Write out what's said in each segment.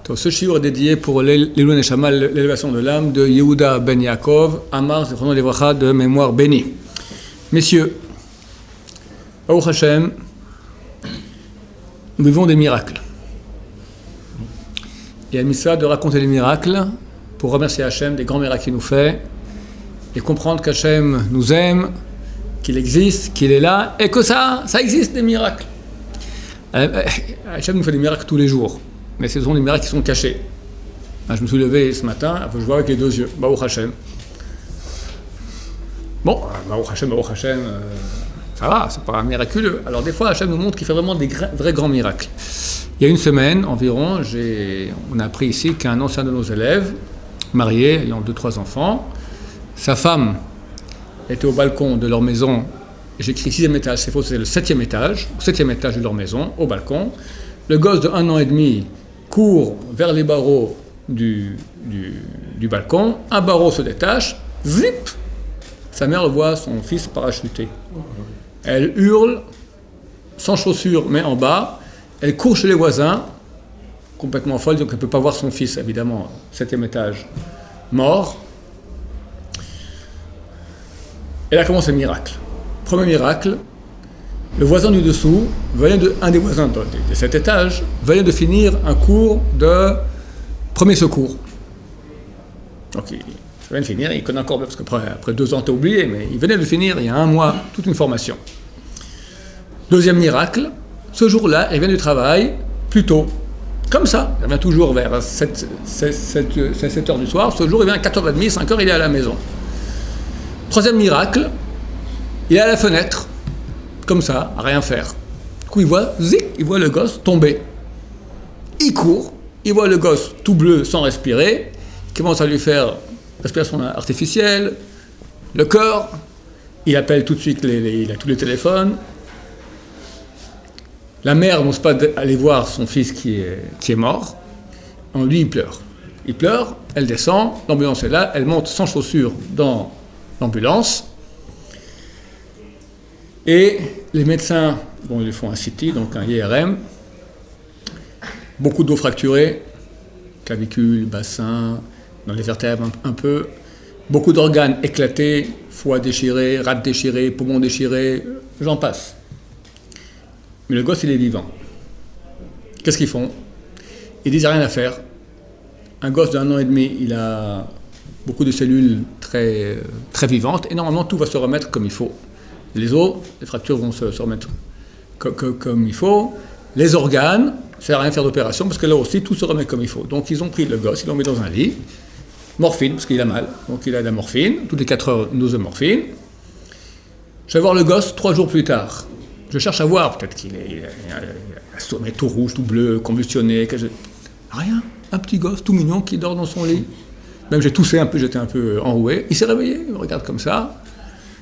Donc, ce shiur est dédié pour l'Ilui Neshama, l'élévation de l'âme de Yehuda Ben Yaakov, Amar Zichrono Livracha, de mémoire bénie. Messieurs, Baruch Hashem, nous vivons des miracles. Il y a le mitzvah de raconter les miracles pour remercier Hashem des grands miracles qu'il nous fait et comprendre qu'Hashem nous aime, qu'il existe, qu'il est là et que ça existe des miracles. Hachem nous fait des miracles tous les jours, mais ce sont des miracles qui sont cachés. Je me suis levé ce matin, je vois avec les deux yeux, Baruch Hashem. Bon, Baruch Hashem, ça va, c'est pas miraculeux. Alors des fois, Hachem nous montre qu'il fait vraiment des vrais grands miracles. Il y a une semaine environ, on a appris ici qu'un ancien de nos élèves, marié, ayant 2-3 enfants, sa femme était au balcon de leur maison. J'écris 6e étage, c'est faux, c'est le 7e étage, au 7e étage de leur maison, au balcon. Le gosse de 1 an et demi court vers les barreaux du balcon, un barreau se détache, zip, sa mère voit son fils parachuter. Elle hurle, sans chaussures mais en bas, elle court chez les voisins, complètement folle, donc elle ne peut pas voir son fils, évidemment, 7e étage, mort. Et là commence le miracle. Premier miracle, le voisin du dessous, un des voisins de cet étage, venait de finir un cours de premier secours. Donc il vient de finir, il connaît encore, parce qu'après 2 ans, t'as oublié, mais il venait de finir, il y a 1 mois, toute une formation. Deuxième miracle, ce jour-là, il vient du travail plus tôt. Comme ça, il vient toujours vers 7 heures du soir. Ce jour, il vient à 4h30, 5h, il est à la maison. Troisième miracle, il est à la fenêtre, comme ça, à rien faire. Du coup, il voit le gosse tomber. Il court, il voit le gosse tout bleu, sans respirer, il commence à lui faire respiration artificielle, le corps, il appelle tout de suite, il a tous les téléphones. La mère n'ose pas aller voir son fils qui est mort. Lui, il pleure. Il pleure, elle descend, l'ambulance est là, elle monte sans chaussures dans l'ambulance. Et les médecins, ils lui font un CT, donc un IRM, beaucoup d'os fracturés, clavicule, bassin, dans les vertèbres un peu, beaucoup d'organes éclatés, foie déchiré, rate déchirée, poumon déchiré, j'en passe. Mais le gosse, il est vivant. Qu'est-ce qu'ils font? Ils disent rien à faire. Un gosse d'1 an et demi, il a beaucoup de cellules très, très vivantes, et normalement, tout va se remettre comme il faut. Les os, les fractures vont se remettre comme il faut. Les organes, ça ne sert à rien de faire d'opération, parce que là aussi, tout se remet comme il faut. Donc, ils ont pris le gosse, ils l'ont mis dans un lit, morphine, parce qu'il a mal. Donc, il a de la morphine, toutes les 4 heures, une dose de morphine. Je vais voir le gosse 3 jours plus tard. Je cherche à voir, peut-être qu'il est tout rouge, tout bleu, convulsionné. Rien, un petit gosse tout mignon qui dort dans son lit. Même j'ai toussé un peu, j'étais un peu enroué. Il s'est réveillé, il me regarde comme ça.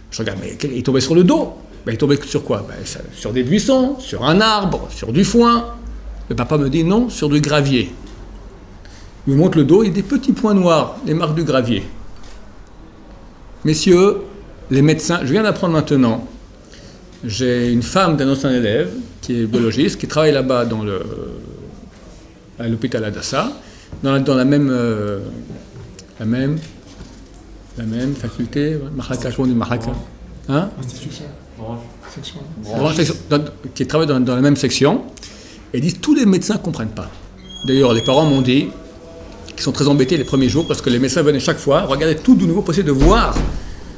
Je regarde, mais il tombait sur le dos. Il tombait sur quoi? Sur des buissons, sur un arbre, sur du foin. Le papa me dit non, sur du gravier. Il me montre le dos, il y a des petits points noirs, les marques du gravier. Messieurs, les médecins, je viens d'apprendre maintenant, j'ai une femme d'un ancien élève, qui est biologiste, qui travaille là-bas à l'hôpital Adassa, dans la même faculté, Mahaka, je dis Mahaka, hein? Qui travaille dans la même section, et disent tous les médecins ne comprennent pas. D'ailleurs, les parents m'ont dit qu'ils sont très embêtés les premiers jours, parce que les médecins venaient chaque fois, regarder tout de nouveau, possible de voir.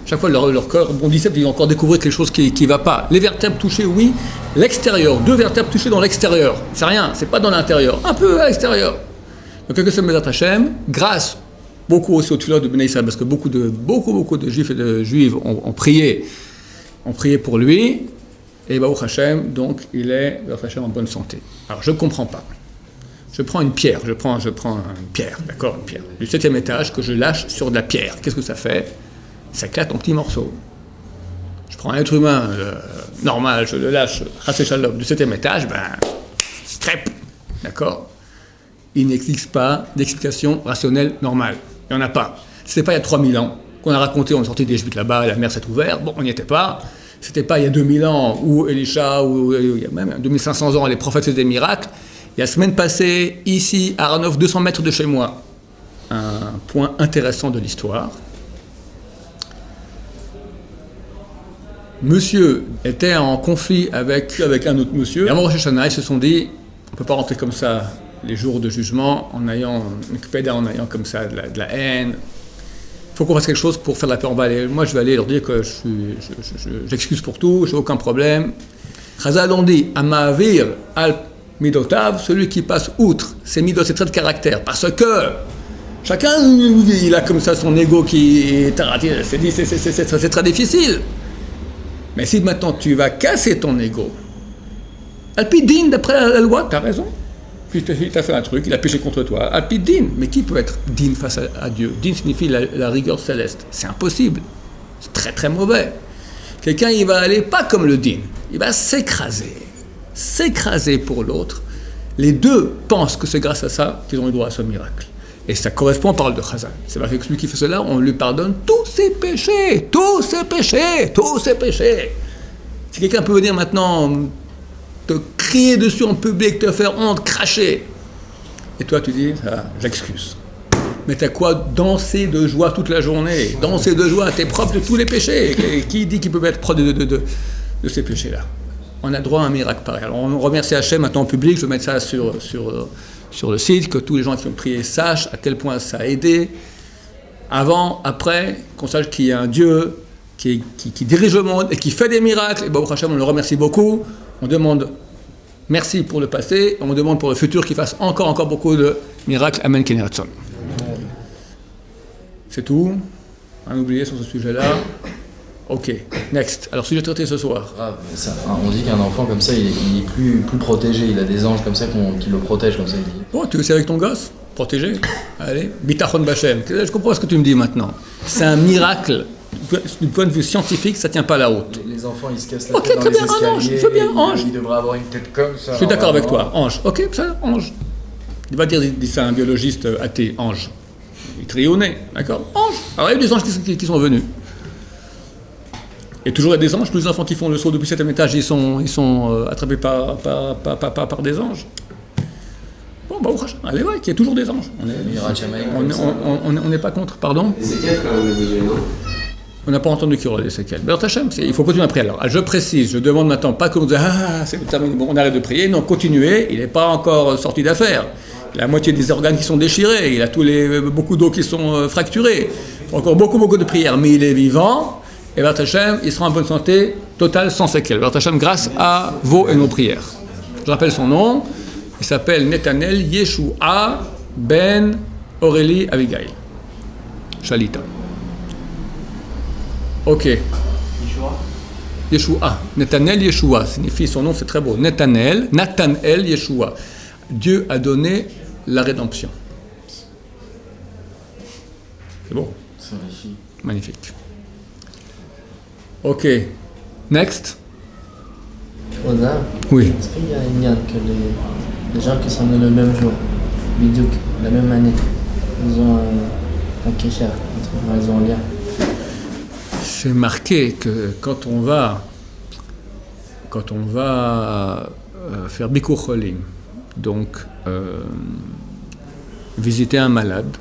Chaque fois, leur corps bondissait, puis ils ont encore découvert quelque chose qui ne va pas. Les vertèbres touchées, oui. L'extérieur, 2 vertèbres touchées dans l'extérieur. C'est rien, c'est pas dans l'intérieur. Un peu à l'extérieur. Donc, quelque chose de Hachem, grâce beaucoup aussi au tuteur de Bnei Israël, parce que beaucoup de juifs et de juives ont prié pour lui. Et Baruch Hashem, donc, il est, Baruch Hashem, en bonne santé. Alors, je ne comprends pas. Je prends une pierre, je prends une pierre, d'accord, une pierre, du 7e étage que je lâche sur de la pierre. Qu'est-ce que ça fait? Ça éclate en petits morceaux. Je prends un être humain normal, je le lâche, Chassé Shalom, du 7e étage, crêpe, d'accord? Il n'existe pas d'explication rationnelle normale. Il n'y en a pas. Ce n'était pas il y a 3000 ans qu'on a raconté, on est sorti d'Égypte là-bas, la mer s'est ouverte, bon, on n'y était pas. C'était pas il y a 2000 ans, où Elisha, ou il y a même 2500 ans, les prophètes faisaient des miracles. Il y a semaine passée, ici, à Arnov, 200 mètres de chez moi, un point intéressant de l'histoire. Monsieur était en conflit avec un autre monsieur. Et avant Rosh Hashanah, ils se sont dit, on ne peut pas rentrer comme ça les jours de jugement en ayant comme ça de la haine. Il faut qu'on fasse quelque chose pour faire la paix en bas. Et moi, je vais aller leur dire que j'excuse pour tout, j'ai aucun problème. Chazal ont dit, Amavir al midotav, celui qui passe outre ses midot, ses traits de caractère, parce que chacun, il a comme ça son ego qui est c'est très difficile. Mais si maintenant tu vas casser ton ego, Alpidin, d'après la loi, tu as raison. Puis il t'a fait un truc, il a péché contre toi. Alpidin, mais qui peut être din face à Dieu? Din signifie la rigueur céleste. C'est impossible. C'est très très mauvais. Quelqu'un, il va aller pas comme le din. Il va s'écraser pour l'autre. Les deux pensent que c'est grâce à ça qu'ils ont eu droit à ce miracle. Et ça correspond, on parle de Chazal. C'est vrai que celui qui fait cela, on lui pardonne tous ses péchés. Si quelqu'un peut venir maintenant te crier dessus en public, te faire honte, cracher, et toi tu dis, j'excuse. Mais t'as quoi? Danser de joie toute la journée. Danser de joie, t'es propre de tous les péchés. Et qui dit qu'il peut être propre de ces péchés-là? On a droit à un miracle pareil. Alors on remercie Hachem maintenant en public, je vais mettre ça sur le site, que tous les gens qui ont prié sachent à quel point ça a aidé. Avant, après, qu'on sache qu'il y a un Dieu qui dirige le monde et qui fait des miracles. Et Baruch Hashem, on le remercie beaucoup. On demande merci pour le passé, on demande pour le futur qu'il fasse encore beaucoup de miracles. Amen, Ken Ratzon. C'est tout. Un oublié sur ce sujet-là. Ok, next. Alors, sujet traité ce soir. On dit qu'un enfant comme ça, il est plus protégé. Il a des anges comme ça qui le protègent comme ça. Bon, tu veux essayer avec ton gosse? Protégé? Allez. Bitachon Bachem. Je comprends ce que tu me dis maintenant. C'est un miracle. Du point de vue scientifique, ça ne tient pas la route. Les enfants, ils se cassent la tête dans les escaliers. Ok, très bien, un ange. Je veux bien, ange. Il devrait avoir une tête comme ça. Je suis d'accord avec toi. Ange. Ok, ça, ange. Il va dire ça à un biologiste athée. Ange. Il trie au nez. D'accord? Ange. Alors, il y a des anges qui sont venus. Et toujours il y a des anges, tous les enfants qui font le saut depuis 7e étage, ils sont attrapés par des anges. Bon, bah, allez, ouais, il y a toujours des anges. On n'est pas contre, pardon? Les séquelles quand même, on n'a pas entendu qu'il y aurait des séquelles. Mais il faut continuer à prier. Alors, je précise, je demande maintenant pas que vous disiez, c'est terminé, bon, on arrête de prier. Non, continuez, il n'est pas encore sorti d'affaire. La moitié des organes qui sont déchirés, il a beaucoup d'os qui sont fracturés. Il faut encore beaucoup de prières, mais il est vivant. Et B'ezrat Hashem, il sera en bonne santé totale sans séquelles. B'ezrat Hashem, grâce à vos et nos prières. Je rappelle son nom. Il s'appelle Netanel Yeshua Ben Aurélie Abigail. Shalita. Ok. Yeshua. Netanel Yeshua signifie son nom, c'est très beau. Nathanaël Yeshua. Dieu a donné la rédemption. C'est beau. C'est magnifique. Magnifique. Ok. Next. Rosa, Oui. est-ce qu'il y a une lien que les gens qui sont nés le même jour, Bidouk, la même année, ils ont un kécher, ils ont un lien? C'est marqué que quand on va faire Bikur Cholim, donc visiter un malade,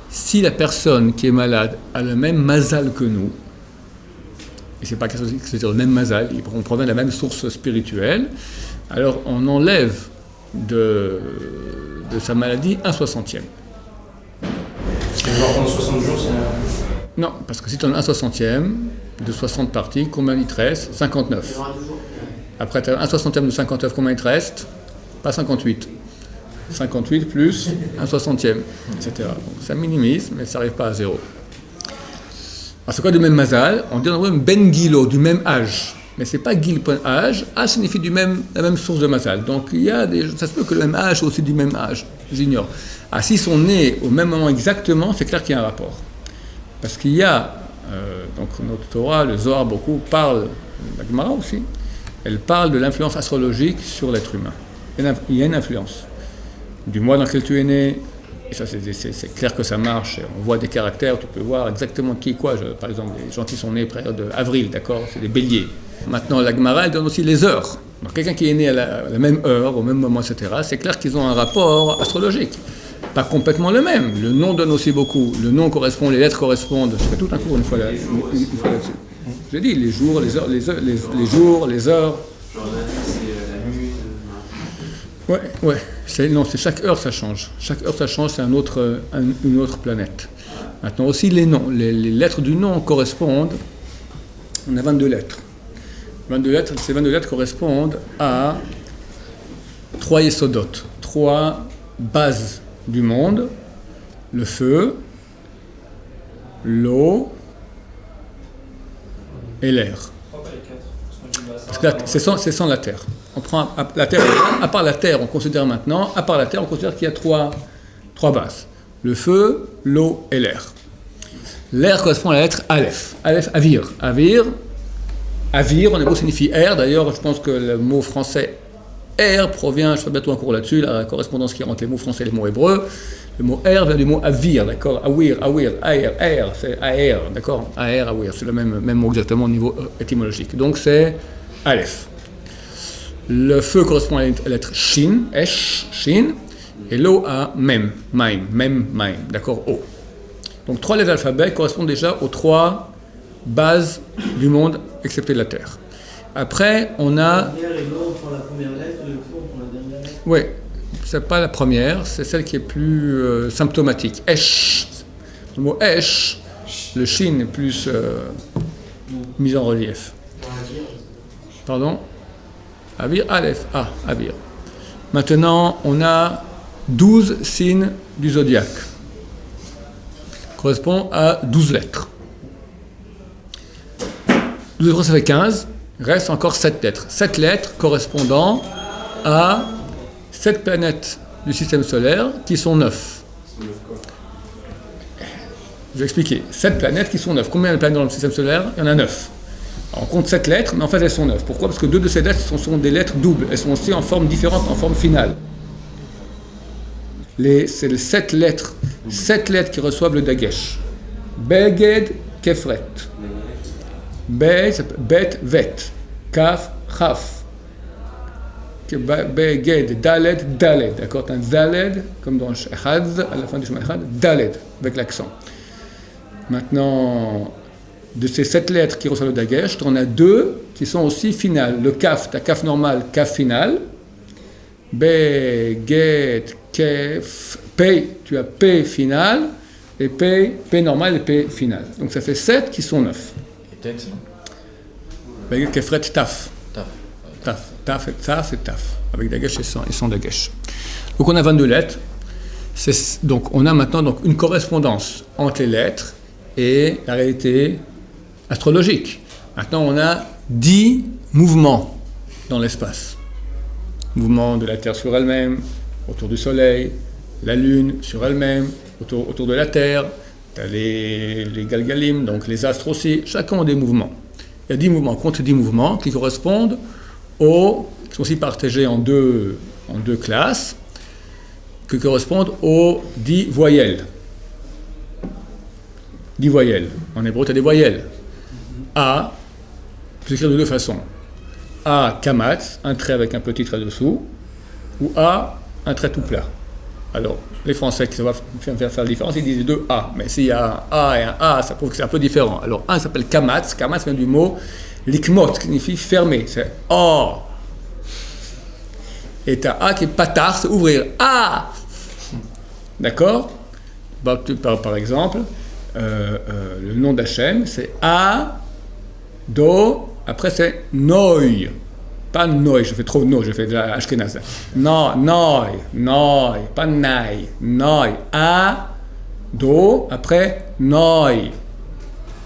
si la personne qui est malade a le même mazal que nous, et c'est pas quelque chose que c'est le même mazal, on provient de la même source spirituelle, alors on enlève de sa maladie 1/60e. Pendant 60 jours, c'est... Non, parce que si tu en as 1/60e de 60 parties, combien il te reste? 59. Après, tu as 1/60e de 59, combien il te reste? Pas 58. 58 plus 1/60e, etc. Donc, ça minimise, mais ça n'arrive pas à 0. Alors, c'est quoi du même mazal? On dit même ben gilo, du même âge. Mais c'est pas gil point âge. Âge signifie la même source de mazal. Donc, ça se peut que le même âge soit aussi du même âge. J'ignore. Ah, s'ils sont nés au même moment exactement, c'est clair qu'il y a un rapport. Parce qu'il y a, donc notre Torah, le Zohar beaucoup, parle, la Gemara aussi, elle parle de l'influence astrologique sur l'être humain. Il y a une influence. Du mois dans lequel tu es né, et ça c'est clair que ça marche, on voit des caractères, tu peux voir exactement qui, quoi. Par exemple, les gens qui sont nés période avril, d'accord, c'est des béliers. Maintenant, la Gemara, elle donne aussi les heures. Donc quelqu'un qui est né à la même heure, au même moment, etc., c'est clair qu'ils ont un rapport astrologique. Pas complètement le même. Le nom donne aussi beaucoup. Le nom correspond, les lettres correspondent. Je fais tout un cours une fois là-dessus. J'ai dit les jours, les heures, les jours, les heures. Genre là, c'est la nuit. Ouais. C'est chaque heure ça change. Chaque heure ça change, c'est une autre planète. Maintenant aussi les noms. Les lettres du nom correspondent. On a 22 lettres. 22 lettres, ces 22 lettres correspondent à 3 yesodot, 3 bases du monde, le feu, l'eau et l'air. Parce que c'est sans la terre. On prend la terre, à part la terre, on considère maintenant, à part la terre, on considère qu'il y a trois bases. Le feu, l'eau et l'air. L'air correspond à la lettre Aleph. Aleph, avir. Avir, en hébreu, signifie air. D'ailleurs, je pense que le mot français air provient, je ferai bientôt un cours là-dessus, la correspondance qui est entre les mots français et les mots hébreux. Le mot air vient du mot avir, d'accord? Awir, air, c'est air, d'accord? Air, awir, c'est le même mot exactement au niveau étymologique. Donc c'est Aleph. Le feu correspond à la lettre Shin, Esh, Shin, et l'eau à Mem, Maim, d'accord? O. Donc 3 lettres d'alphabet correspondent déjà aux 3 bases du monde, excepté la Terre. Après, on a... La première et l'eau pour la première lettre et le feu pour la dernière lettre. Oui, c'est pas la première, c'est celle qui est plus symptomatique. Esh. Le mot Esh, le Shin est plus mis en relief. Pardon? Avir, Aleph, Avir. Maintenant, on a 12 signes du zodiaque. Correspond à 12 lettres. 12 lettres, ça fait 15. Reste encore 7 lettres. 7 lettres correspondant à 7 planètes du système solaire qui sont 9. Je vais expliquer. 7 planètes qui sont 9. Combien de planètes dans le système solaire? Il y en a 9. Alors, on compte 7 lettres, mais en fait elles sont 9. Pourquoi? Parce que 2 de ces lettres sont des lettres doubles. Elles sont aussi en forme différente, en forme finale. C'est les 7 lettres. 7 lettres qui reçoivent le dagesh. Beged, Kefret. Bet, Vet. Kaf, Chaf. Beged, Daled, Daled. D'accord? Un Daled, comme dans Echad, à la fin du chemin Echad, Daled, avec l'accent. Maintenant, de ces 7 lettres qui reçoivent le dagesh, on a 2 qui sont aussi finales. Le Kaf, ta Kaf normal, Kaf final. Beged, Kef, P, tu as P final, et P normal et P final. Donc ça fait 7 qui sont 9. Et tête, non? Beged, Kefret, Taf. Taf et Taf. Avec dagesh et sans dagesh. Donc on a 22 lettres. Donc on a maintenant une correspondance entre les lettres et la réalité astrologique. Maintenant on a 10 mouvements dans l'espace. Mouvement de la Terre sur elle-même, autour du Soleil, la Lune sur elle-même, autour de la Terre, tu as les Galgalim, donc les astres aussi, chacun a des mouvements. Il y a 10 mouvements, compte 10 mouvements qui correspondent qui sont aussi partagés en deux classes, qui correspondent aux 10 voyelles. 10 voyelles. En hébreu, tu as des voyelles. A, je peux écrire de 2 façons. A, kamatz, un trait avec un petit trait dessous, ou A, un trait tout plat. Alors, les Français qui savent faire la différence, ils disent les 2 A. Mais s'il y a un A et un A, ça prouve que c'est un peu différent. Alors, un s'appelle kamatz. Kamatz vient du mot likmot, qui signifie fermer. C'est A. Et tu as A qui est patar, c'est ouvrir. A. D'accord? Par exemple, le nom d'Hachem, c'est A, Do, après c'est Noi. Pas Noi, je fais trop Noi, je fais de la Ashkenaz. Noi, pas Nai. Noi. A, Do, après Noi.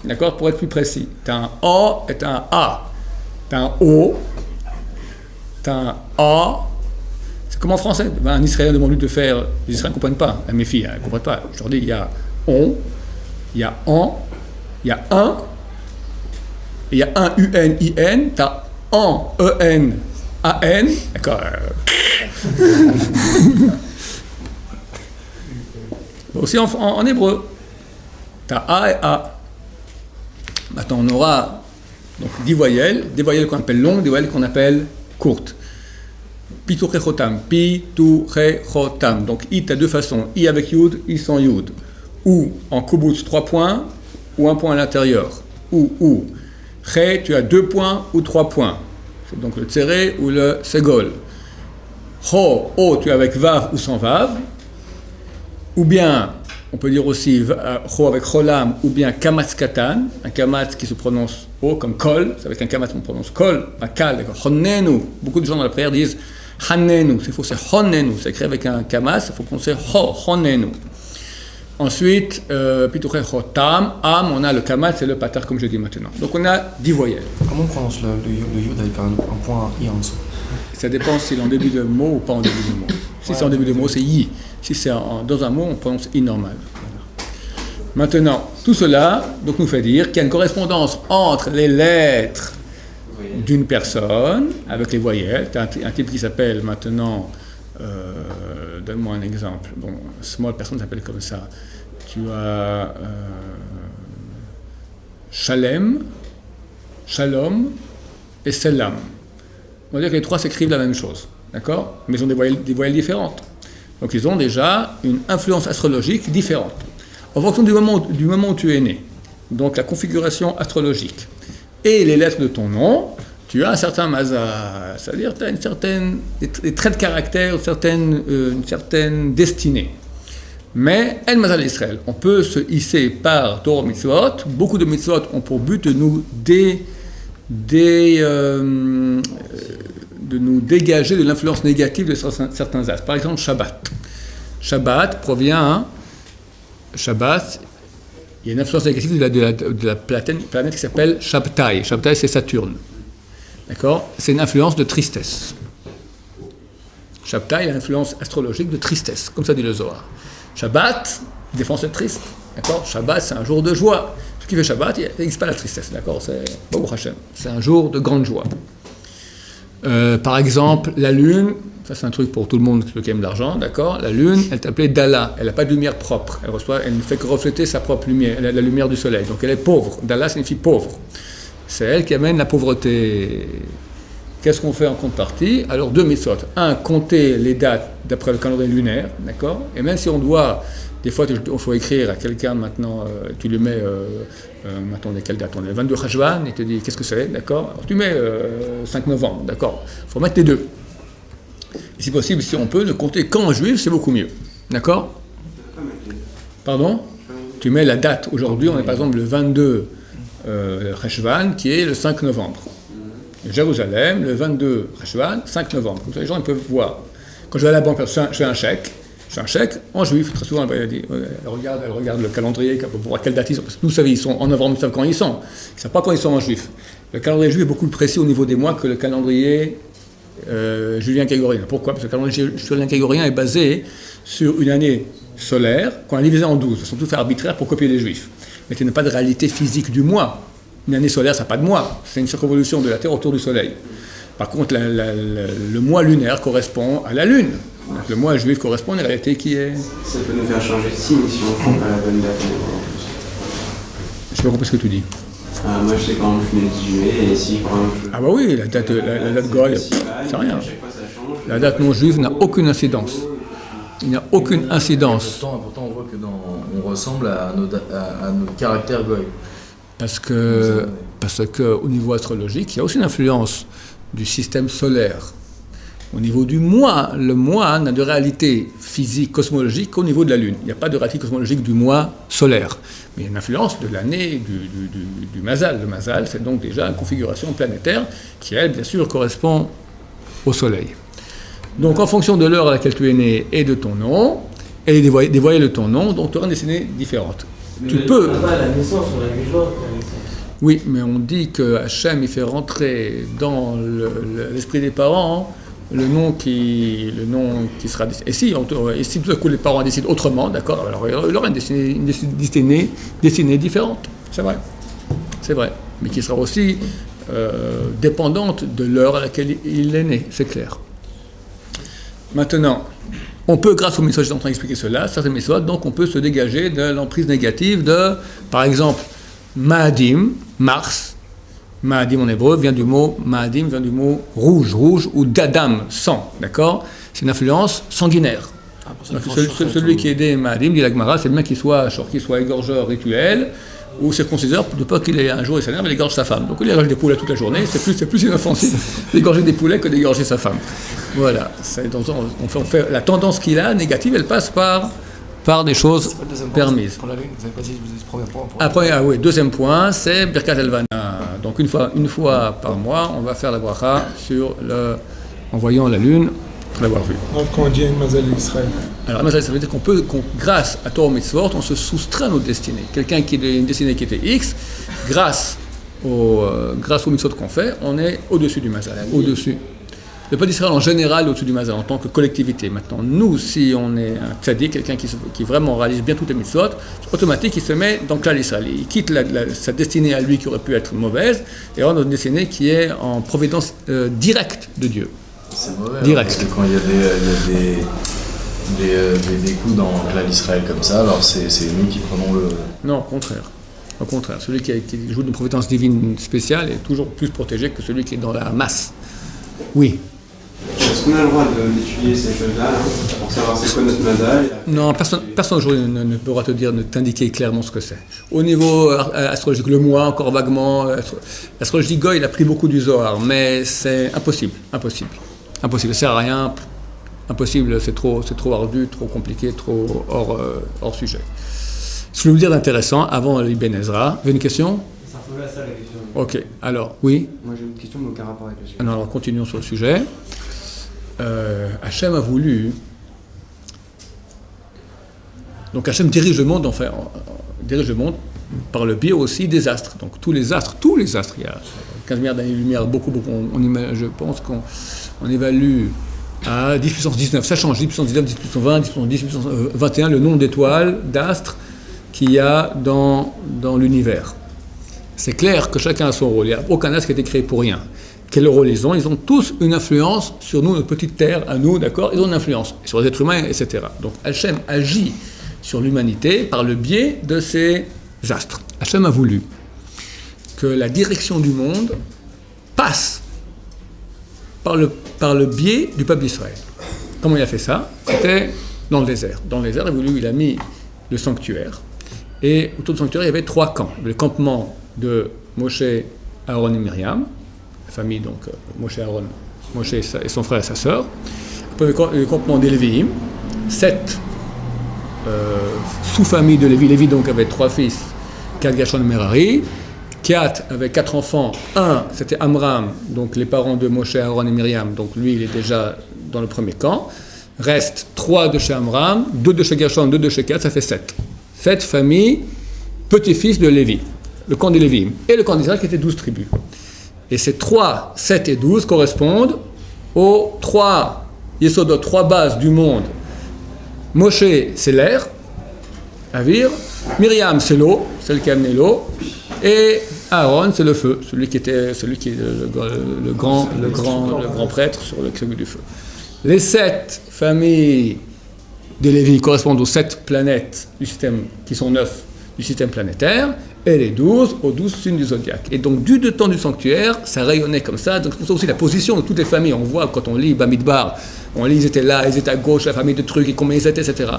D'accord? Pour être plus précis. Tu as un O et tu as un A. Tu as un O, tu as un A. C'est comme en français. Un Israélien demande de faire. Les Israéliens ne comprennent pas. Mes filles, elles ne comprennent pas. Je leur dis, il y a on, il y a en, il y a un, il y a un U-N-I-N, tu as en, E-N, A-N. D'accord. Aussi en hébreu. Tu as A et A. Maintenant, on aura donc 10 voyelles, des voyelles qu'on appelle longues, des voyelles qu'on appelle courte. Pituchechotam, pituchechotam. Donc I, tu as deux façons, I avec Yud, I sans Yud. Ou en kibbutz 3 points, ou 1 point à l'intérieur. Ou. Che, tu as 2 points ou 3 points. C'est donc le tséré ou le ségol. Ho, O, tu as avec Vav ou sans Vav. Ou bien, on peut dire aussi Ho avec Cholam, ou bien Kamatz Katan, un Kamatz qui se prononce O comme Kol, c'est avec un Kamatz qu'on prononce Kol, un Kal, d'accord. Honnenu, beaucoup de gens dans la prière disent Hannenu, c'est faux, c'est Honnenu, c'est écrit avec un Kamatz, il faut prononcer Ho, Honnenu. Ensuite, Pituche Chotam, Am, on a le Kamatz et le Patar, comme je dis maintenant. Donc on a 10 voyelles. Comment on prononce le Yud avec un point I en dessous? Ça dépend si c'est en début de mot ou pas en début de mot. Si c'est en début de mot, c'est Yi. Si c'est dans un mot, on prononce I normal. Maintenant, tout cela donc, nous fait dire qu'il y a une correspondance entre les lettres d'une personne avec les voyelles. Tu as un type qui s'appelle maintenant, donne-moi un exemple. Bon, small personne s'appelle comme ça. Tu as Shalem, Shalom et Selam. On va dire que les trois s'écrivent la même chose, d'accord? Mais ils ont des voyelles différentes. Donc ils ont déjà une influence astrologique différente. En fonction du moment où tu es né, donc la configuration astrologique et les lettres de ton nom, tu as un certain mazal, c'est-à-dire tu as des traits de caractère, une certaine destinée. Mais El Mazal Israël, on peut se hisser par Torah Mitzvot. Beaucoup de Mitzvot ont pour but de nous dégager de l'influence négative de certains astres. Par exemple, Shabbat. Shabbat provient, Shabbat, il y a une influence négative de la planète qui s'appelle Shabtai. Shabtai, c'est Saturne. D'accord? C'est une influence de tristesse. Shabtai, il a une influence astrologique de tristesse, comme ça dit le Zohar. Shabbat, défense être triste. D'accord? Shabbat, c'est un jour de joie. Ce qui fait Shabbat, il n'existe pas la tristesse. D'accord? C'est Baruch Hashem. C'est un jour de grande joie. Par exemple, la lune, ça c'est un truc pour tout le monde qui aime l'argent, d'accord? La lune, elle est appelée Dala, elle n'a pas de lumière propre, elle ne fait que refléter sa propre lumière, la lumière du soleil, donc elle est pauvre. Dala signifie pauvre. C'est elle qui amène la pauvreté. Qu'est-ce qu'on fait en contrepartie? Alors 2 mitzvot. 1, compter les dates d'après le calendrier lunaire, d'accord? Et même si on doit, des fois il faut écrire à quelqu'un maintenant, tu lui mets, attendez, quelle date? On est le 22 Cheshvan, il te dit qu'est-ce que c'est, d'accord? Alors tu mets 5 novembre, d'accord? Il faut mettre les deux. Et si possible, si on peut, le compter qu'en juif, c'est beaucoup mieux, d'accord? Pardon? Tu mets la date. Aujourd'hui, on est par exemple le 22 Cheshvan, qui est le 5 novembre. Jérusalem, le 22 Cheshvan, 5 novembre. Comme ça, les gens ils peuvent voir. Quand je vais à la banque, je fais un chèque en juif. Très souvent, elle regarde le calendrier pour voir quelle date ils sont. Parce que nous, vous savez, ils sont en novembre, ils savent quand ils sont. Ils ne savent pas quand ils sont en juif. Le calendrier juif est beaucoup plus précis au niveau des mois que le calendrier julien-grégorien. Pourquoi? Parce que le calendrier julien-grégorien est basé sur une année solaire qu'on a divisée en 12. Ils sont tous arbitraires pour copier les juifs. Mais il n'y a pas de réalité physique du mois. Une année solaire, ça n'a pas de mois. C'est une circonvolution de la Terre autour du Soleil. Par contre, le mois lunaire correspond à la Lune. Donc, le mois juif correspond à une réalité qui est... Ça peut nous faire changer de signe si on prend pas la bonne date. Je n'ai pas compris ce que tu dis. Moi, je sais quand je suis né le 10 juillet, et si quand je... Ah bah oui, la date goy, c'est rien. À chaque fois, ça change. La date non juive n'a aucune incidence. Il n'y a aucune incidence. Pourtant, on voit que on ressemble à nos caractères goy. Parce que au niveau astrologique, il y a aussi une influence du système solaire. Au niveau du mois, le mois n'a de réalité physique, cosmologique qu'au niveau de la Lune. Il n'y a pas de réalité cosmologique du mois solaire. Mais il y a une influence de l'année du Mazal. Le Mazal, c'est donc déjà une configuration planétaire qui, elle, bien sûr, correspond au Soleil. Donc, en fonction de l'heure à laquelle tu es né et de ton nom, et des voyelles de ton nom, donc tu auras une destinée différente. Tu peux... La naissance, on l'a vu jour. Oui, mais on dit que Hachem, il fait rentrer dans l'esprit des parents le nom qui sera... Et si tout à coup les parents décident autrement, d'accord, alors il aura une destinée différente. C'est vrai. Mais qui sera aussi dépendante de l'heure à laquelle il est né, c'est clair. Maintenant, on peut, grâce aux mitzvot, je suis en train d'expliquer cela, certaines mitzvot, donc on peut se dégager de l'emprise négative de, par exemple, Maadim, Mars, Ma'adim en hébreu vient du mot rouge ou d'Adam, sang, d'accord? C'est une influence sanguinaire. Donc, celui qui est des Ma'adim, dit la Gemara, c'est bien qu'il soit égorgeur rituel, ou circonciseur, de peur qu'il ait un jour il s'énerve, il égorge sa femme. Donc il égorge des poulets toute la journée, c'est plus inoffensif d'égorger des poulets que d'égorger sa femme. Voilà, la tendance qu'il a, négative, elle passe par des choses permises. Pour la lune, vous avez pas dit le premier point. Oui, deuxième point, c'est Birkat Elvana. Donc une fois par mois, on va faire la bracha en voyant la lune, pour l'avoir vue. Donc quand on dit une mazal d'Israël. Alors mazal, ça veut dire grâce à Torah Mitzvot, on se soustrait à notre destinée. Quelqu'un qui a une destinée qui était X, grâce aux mitzvot qu'on fait, on est au-dessus du mazal, au-dessus. Le peuple d'Israël en général au-dessus du mazal en tant que collectivité. Maintenant, nous, si on est un tzaddik, quelqu'un qui vraiment réalise bien toutes les mitzvot, c'est automatique, il se met dans le klal Israël. Il quitte sa destinée à lui qui aurait pu être mauvaise, et on a notre destinée qui est en providence directe de Dieu. C'est mauvais, direct. Parce que quand il y a des coups dans le klal Israël comme ça, alors c'est nous qui prenons le... Non, au contraire. Au contraire, celui qui joue d'une providence divine spéciale est toujours plus protégé que celui qui est dans la masse. Oui. Est-ce qu'on a le droit d'étudier ces choses-là, pour savoir c'est quoi notre mazal? Non, personne aujourd'hui ne pourra t'indiquer clairement ce que c'est. Au niveau astrologique, le mois, encore vaguement, l'astrologie Goy, il a pris beaucoup du Zohar, mais c'est impossible, ça sert à rien, impossible, c'est trop ardu, trop compliqué, trop hors sujet. Ce que je veux vous dire d'intéressant, avant l'Ibn Ezra, vous avez une question? Ça ressemble à ça la question. Ok, alors, oui? Moi j'ai une question, mais aucun rapport avec le sujet. Alors, continuons sur le sujet. Hachem a voulu. Donc Hachem dirige le monde, par le biais aussi des astres. Donc tous les astres, il y a 15 milliards d'années-lumière, beaucoup, je pense qu'on évalue à 10 puissance 19, ça change, 10 puissance 19, 10 puissance 20, 10 puissance 10, 10 puissance 21, le nombre d'étoiles, d'astres qu'il y a dans l'univers. C'est clair que chacun a son rôle, il n'y a aucun astre qui a été créé pour rien. Quel rôle ils ont? Ils ont tous une influence sur nous, notre petite terre, à nous, d'accord? Ils ont une influence sur les êtres humains, etc. Donc Hachem agit sur l'humanité par le biais de ces astres. Hachem a voulu que la direction du monde passe par le biais du peuple d'Israël. Comment il a fait ça? C'était dans le désert. Dans le désert, il a mis le sanctuaire. Et autour du sanctuaire, il y avait 3 camps. Le campement de Moshe, Aaron et Myriam, la famille, donc Moshe et son frère et sa sœur. Après, le campement des Lévi'im, 7 sous-familles de Lévi. Lévi donc avait 3 fils, 4 Gershon et Merari. 4 avec 4 enfants. 1, c'était Amram, donc les parents de Moshe, Aaron et Myriam. Donc lui, il est déjà dans le premier camp. Reste 3 de chez Amram, 2 de chez Gershon, 2 de chez 4, ça fait 7. 7 familles, petits-fils de Lévi. Le camp des Lévi'im. Et le camp d'Israël qui était 12 tribus. Et ces 3, 7 et 12 correspondent aux 3 Yesodot, 3 bases du monde. Moshe, c'est l'air, Avir. Myriam, c'est l'eau, celle qui a amené l'eau. Et Aaron, c'est le feu, celui qui est le grand prêtre sur le créneau du feu. Les 7 familles de Lévi correspondent aux 7 planètes du système, qui sont 9 du système planétaire, et les 12 aux 12 signes du zodiaque. Et donc, du temps du sanctuaire, ça rayonnait comme ça. Donc, c'est pour ça aussi la position de toutes les familles. On voit quand on lit Bamidbar, on lit, ils étaient là, ils étaient à gauche, la famille de trucs, et combien ils étaient, etc.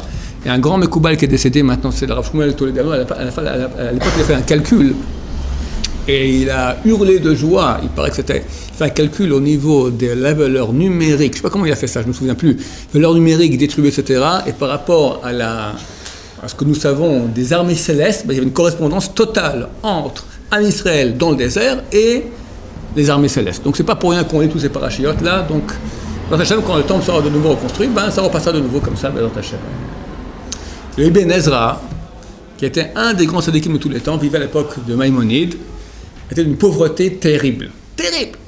Et un grand Mekoubal qui est décédé maintenant, c'est le Rav Shmuel Toledano, à l'époque, il a fait un calcul. Et il a hurlé de joie. Il paraît que c'était fait un calcul au niveau de la valeur numérique. Je ne sais pas comment il a fait ça, je ne me souviens plus. Valeur numérique distribuée, etc. Et par rapport à ce que nous savons des armées célestes, il y avait une correspondance totale entre Israël dans le désert et les armées célestes. Donc c'est pas pour rien qu'on lit tous ces parachiotes là. Donc quand le temple sera de nouveau reconstruit, ça repassera de nouveau comme ça dans Hachem. Le Ibn Ezra, qui était un des grands tzadikim de tous les temps, vivait à l'époque de Maïmonide, était d'une pauvreté terrible. Terrible.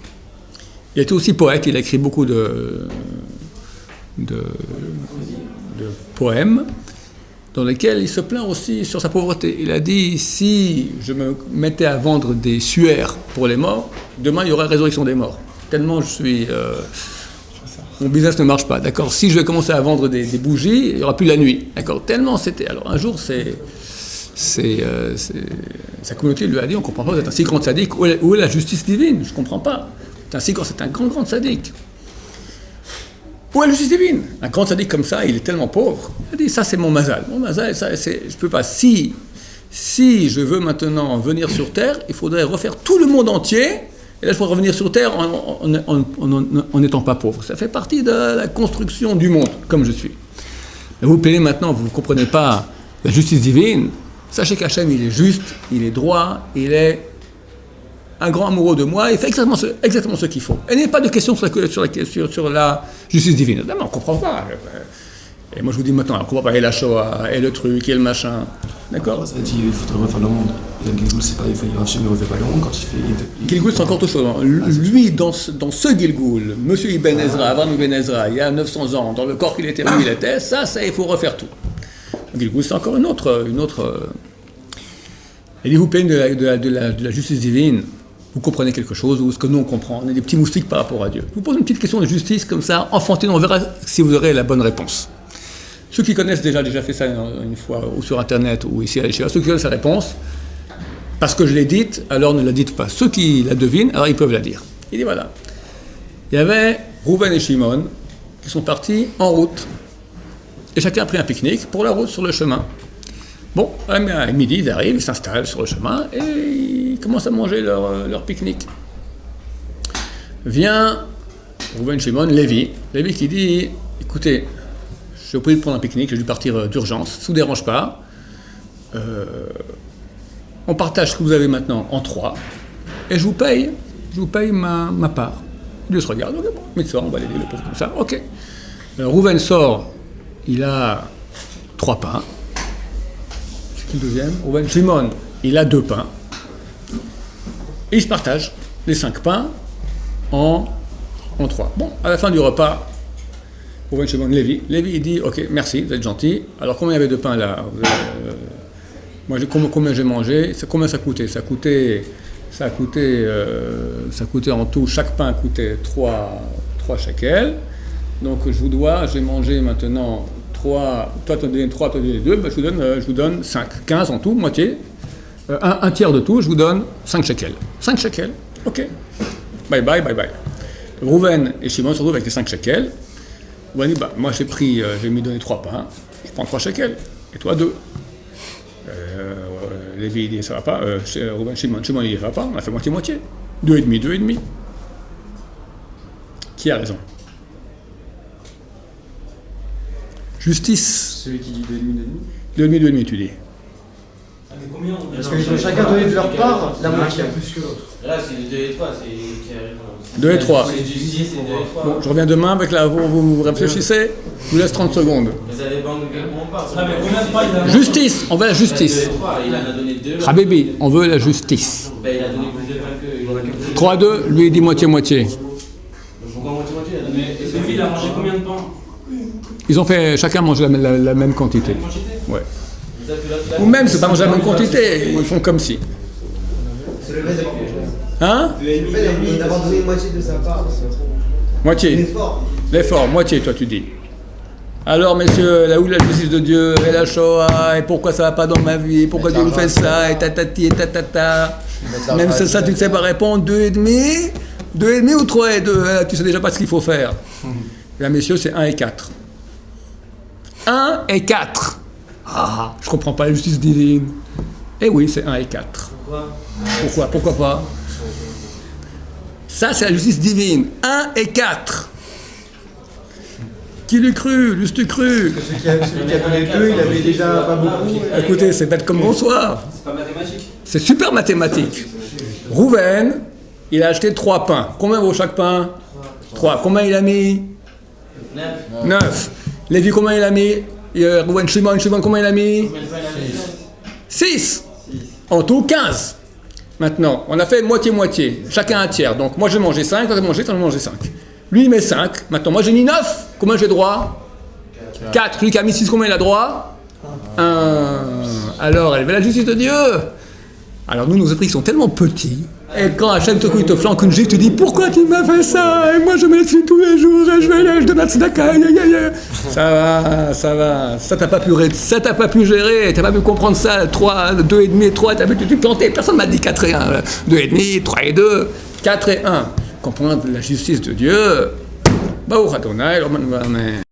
Il était aussi poète, il a écrit beaucoup de poèmes dans lesquels il se plaint aussi sur sa pauvreté. Il a dit, si je me mettais à vendre des suaires pour les morts, demain il y aura résurrection des morts. Tellement je suis... mon business ne marche pas, d'accord? Si je vais commencer à vendre des bougies, il n'y aura plus la nuit, d'accord? Tellement c'était... Alors un jour, sa communauté lui a dit, on ne comprend pas, vous êtes un si grand sadique, où est la justice divine? Je ne comprends pas. C'est un grand sadique. Où est la justice divine? Un grand sadique comme ça, il est tellement pauvre. Il a dit, ça c'est mon mazal. Mon mazal, ça, je ne peux pas. Si je veux maintenant venir sur Terre, il faudrait refaire tout le monde entier, et là je pourrais revenir sur Terre en n'étant pas pauvre. Ça fait partie de la construction du monde, comme je suis. Mais vous plaignez maintenant, vous ne comprenez pas la justice divine. Sachez qu'Hachem, il est juste, il est droit, il est un grand amoureux de moi, il fait exactement ce qu'il faut. Il n'y a pas de question sur la justice divine. Non, mais on ne comprend pas. Et moi je vous dis maintenant, on ne comprend pas, et la Shoah, et le truc, et le machin. D'accord? Ça dit, il faudrait refaire le monde. Et Gilgul, c'est pas, Hachem ne refait pas le monde quand il fait. Gilgul, c'est encore autre chose. Lui, dans ce Gilgul, Monsieur Ibn Ezra, Avram Ibn Ezra, il y a 900 ans, dans le corps qu'il était, où il était, ça, il faut refaire tout. Gilgul, c'est encore une autre. Et dit, vous plaignez de la justice divine, vous comprenez quelque chose, ou ce que nous on comprend, on est des petits moustiques par rapport à Dieu. Je vous pose une petite question de justice comme ça, enfantine, on verra si vous aurez la bonne réponse. Ceux qui connaissent déjà fait ça une fois, ou sur Internet, ou ici à l'échelle, ceux qui connaissent la réponse, parce que je l'ai dite, alors ne la dites pas. Ceux qui la devinent, alors ils peuvent la dire. Il dit voilà, il y avait Rouven et Shimon qui sont partis en route, et chacun a pris un pique-nique pour la route sur le chemin. Bon, à midi, ils arrivent, ils s'installent sur le chemin, et ils commencent à manger leur pique-nique. Vient Rouven, Shimon, Lévi qui dit, écoutez, je vous prie de prendre un pique-nique, j'ai dû partir d'urgence, ça ne vous dérange pas. On partage ce que vous avez maintenant en 3, et je vous paye ma part. Dieu se regarde, ok, bon, mais ça, on va l'aider, le pauvre comme ça, ok. Rouven sort, il a 3 pains. C'est qui le deuxième? Rouven. Shimon, il a 2 pains. Et ils se partagent les 5 pains en 3. Bon, à la fin du repas, Rouven, Shimon, Lévi, il dit, ok, merci, vous êtes gentil. Alors combien il y avait de pain là? Moi, combien j'ai mangé? Combien ça coûtait? Ça coûtait en tout, chaque pain coûtait 3 shekels. Donc j'ai mangé maintenant 3, toi tu as donné 3, toi tu as donné 2, ben, je vous donne 5, 15 en tout, moitié. Un tiers de tout, je vous donne 5 shekels. 5 shekels, ok. Bye bye. Rouven et Shimon se retrouvent avec les 5 shekels. Rouven dit, bah, moi j'ai mis donné 3 pains, je prends 3 shekels, et toi 2. Lévi dit ça va pas, Rouven, Shimon il dit ça va pas, on a fait moitié-moitié. 2,5. Qui a raison? Justice. Celui qui dit 2,5. 2,5, tu dis. Parce qu'ils ont chacun donné de leur part la moitié. Plus que l'autre. Là, c'est les 2 et 3, c'est qui a raison. 2 et 3. C'est justice et 2 et 3. Bon, je reviens demain avec vous réfléchissez, je vous laisse 30 secondes. Mais ça dépend de quel moment on parle. Justice, on veut la justice. Il en a donné 2. Habibi, on veut la justice. Ben, il a donné plus de pain que. 3 2, lui il dit moitié-moitié. Pourquoi moitié-moitié? Il a mangé combien de pain? Ils ont fait, chacun mange la même quantité. Ouais. Ou même, c'est pas manger la même quantité, ils font comme si. C'est le fait Hein? d'avoir donné moitié de sa part. Moitié. L'effort, moitié, toi tu dis. Alors messieurs, là où la justice de Dieu, et la Shoah, et pourquoi ça va pas dans ma vie, pourquoi Dieu nous fait ça, et tatati, et tatata. Même ça, tu ne sais pas répondre, 2,5 ou 3 et 2, tu sais déjà pas ce qu'il faut faire. Là messieurs, c'est 1 et 4. 1 et 4. Ah, je comprends pas la justice divine. Eh oui, c'est 1 et 4. Pourquoi pas? Ça, c'est la justice divine. 1 et 4. Qui l'eût cru? L'eût-tu cru? Celui qui a donné 2, il avait déjà pas beaucoup. Écoutez, c'est bête comme bonsoir. C'est pas mathématique. C'est super mathématique. Rouven, il a acheté 3 pains. Combien vaut chaque pain? 3. Combien il a mis? 9. Lévi, combien il a mis? Rouven, Shimon, combien il a mis? 6. En tout, 15. Maintenant, on a fait moitié-moitié. Chacun un tiers. Donc, moi, j'ai mangé 5, toi, j'ai mangé 5. Lui, il met 5. Maintenant, moi, j'ai mis 9. Combien j'ai droit? 4. Celui qui a mis 6, combien il a droit? 1. Alors, elle veut la justice de Dieu. Alors, nous, nos esprits sont tellement petits. Et quand Hachem tout coup il te flanque une gifle, tu dis pourquoi tu m'as fait ça? Et moi je me laisse tous les jours et je donne la tzedaka. Ça va. Ça t'as pas pu gérer, t'as pas pu comprendre ça. 3, 2 et demi, 3, t'as pu te planter. Personne m'a dit 4 et 1. 2 et demi, 3 et 2, 4 et 1. Comprendre la justice de Dieu. Baruch Adonai, Amen.